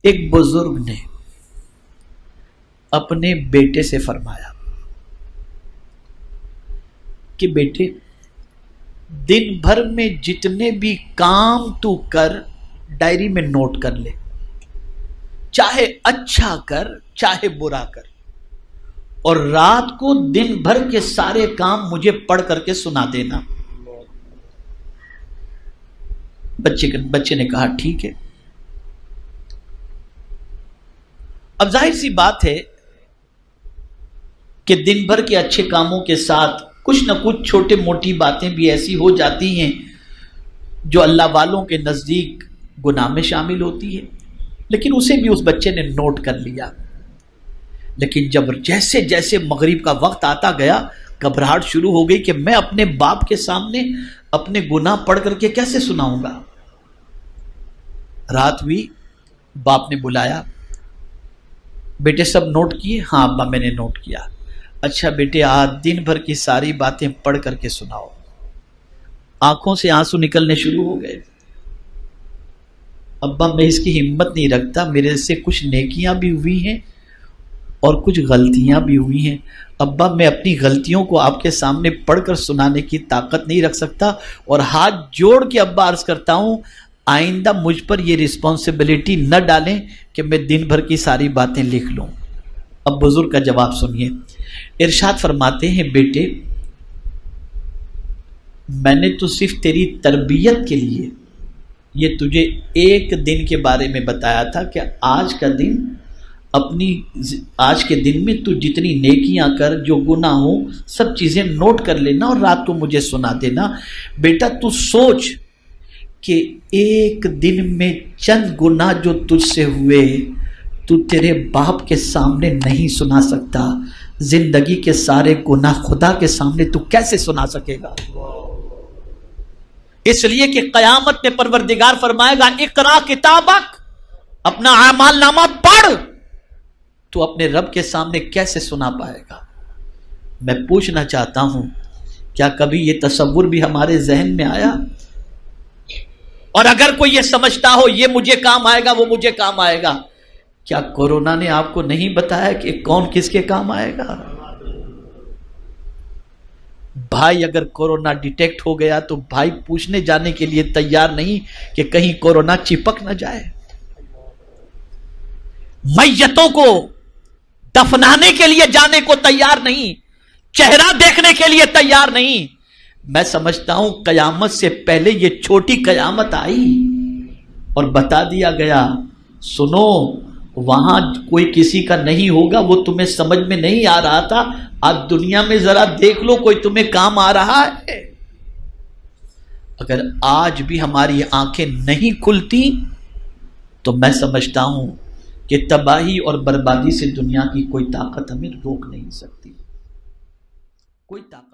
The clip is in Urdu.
ایک بزرگ نے اپنے بیٹے سے فرمایا کہ بیٹے دن بھر میں جتنے بھی کام تو کر ڈائری میں نوٹ کر لے، چاہے اچھا کر چاہے برا کر، اور رات کو دن بھر کے سارے کام مجھے پڑھ کر کے سنا دینا۔ بچے نے کہا ٹھیک ہے۔ اب ظاہر سی بات ہے کہ دن بھر کے اچھے کاموں کے ساتھ کچھ نہ کچھ چھوٹے موٹی باتیں بھی ایسی ہو جاتی ہیں جو اللہ والوں کے نزدیک گناہ میں شامل ہوتی ہے، لیکن اسے بھی اس بچے نے نوٹ کر لیا۔ لیکن جب جیسے جیسے مغرب کا وقت آتا گیا، گھبراہٹ شروع ہو گئی کہ میں اپنے باپ کے سامنے اپنے گناہ پڑھ کر کے کیسے سناؤں گا۔ رات ہوئی، باپ نے بلایا، بیٹے سب نوٹ کیے؟ ہاں ابا میں نے نوٹ کیا۔ اچھا بیٹے آج دن بھر کی ساری باتیں پڑھ کر کے سناؤ۔ آنکھوں سے آنسو نکلنے شروع ہو گئے۔ ابا میں اس کی ہمت نہیں رکھتا، میرے سے کچھ نیکیاں بھی ہوئی ہیں اور کچھ غلطیاں بھی ہوئی ہیں۔ ابا میں اپنی غلطیوں کو آپ کے سامنے پڑھ کر سنانے کی طاقت نہیں رکھ سکتا، اور ہاتھ جوڑ کے ابا عرض کرتا ہوں آئندہ مجھ پر یہ رسپانسبلٹی نہ ڈالیں کہ میں دن بھر کی ساری باتیں لکھ لوں۔ اب بزرگ کا جواب سنیے، ارشاد فرماتے ہیں بیٹے میں نے تو صرف تیری تربیت کے لیے یہ تجھے ایک دن کے بارے میں بتایا تھا کہ آج کے دن میں تو جتنی نیکیاں کر، جو گناہ ہو سب چیزیں نوٹ کر لینا اور رات کو مجھے سنا دینا۔ بیٹا تو سوچ کہ ایک دن میں چند گناہ جو تجھ سے ہوئے تو تیرے باپ کے سامنے نہیں سنا سکتا، زندگی کے سارے گناہ خدا کے سامنے تو کیسے سنا سکے گا؟ اس لیے کہ قیامت میں پروردگار فرمائے گا اقرا کتابک، اپنا اعمال نامہ پڑھ، تو اپنے رب کے سامنے کیسے سنا پائے گا؟ میں پوچھنا چاہتا ہوں کیا کبھی یہ تصور بھی ہمارے ذہن میں آیا؟ اور اگر کوئی یہ سمجھتا ہو یہ مجھے کام آئے گا وہ مجھے کام آئے گا، کیا کورونا نے آپ کو نہیں بتایا کہ کون کس کے کام آئے گا؟ بھائی اگر کورونا ڈیٹیکٹ ہو گیا تو بھائی پوچھنے جانے کے لیے تیار نہیں کہ کہیں کورونا چپک نہ جائے، میتوں کو دفنانے کے لیے جانے کو تیار نہیں، چہرہ دیکھنے کے لیے تیار نہیں۔ میں سمجھتا ہوں قیامت سے پہلے یہ چھوٹی قیامت آئی اور بتا دیا گیا سنو وہاں کوئی کسی کا نہیں ہوگا، وہ تمہیں سمجھ میں نہیں آ رہا تھا، آج دنیا میں ذرا دیکھ لو کوئی تمہیں کام آ رہا ہے۔ اگر آج بھی ہماری آنکھیں نہیں کھلتی تو میں سمجھتا ہوں کہ تباہی اور بربادی سے دنیا کی کوئی طاقت ہمیں روک نہیں سکتی، کوئی طاقت